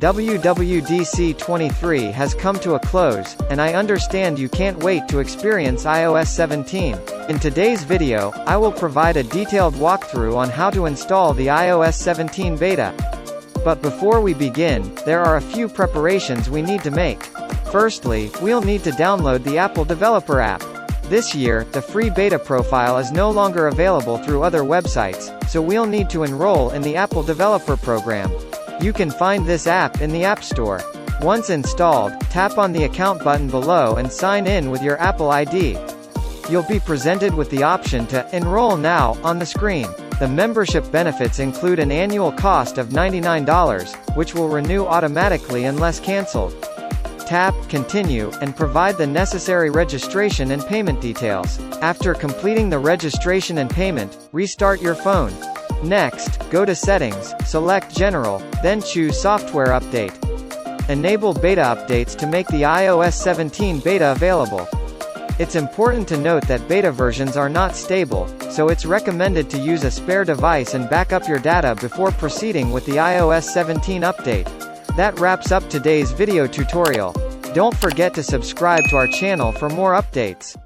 WWDC 23 has come to a close, and I understand you can't wait to experience iOS 17. In today's video, I will provide a detailed walkthrough on how to install the iOS 17 beta. But before we begin, there are a few preparations we need to make. Firstly, we'll need to download the Apple Developer app. This year, the free beta profile is no longer available through other websites, so we'll need to enroll in the Apple Developer Program. You can find this app in the App Store. Once installed, tap on the account button below and sign in with your Apple ID. You'll be presented with the option to Enroll Now on the screen. The membership benefits include an annual cost of $99, which will renew automatically unless canceled. Tap Continue, and provide the necessary registration and payment details. After completing the registration and payment, restart your phone. Next, go to Settings, select General, then choose Software Update. Enable beta updates to make the iOS 17 beta available. It's important to note that beta versions are not stable, so it's recommended to use a spare device and back up your data before proceeding with the iOS 17 update. That wraps up today's video tutorial. Don't forget to subscribe to our channel for more updates.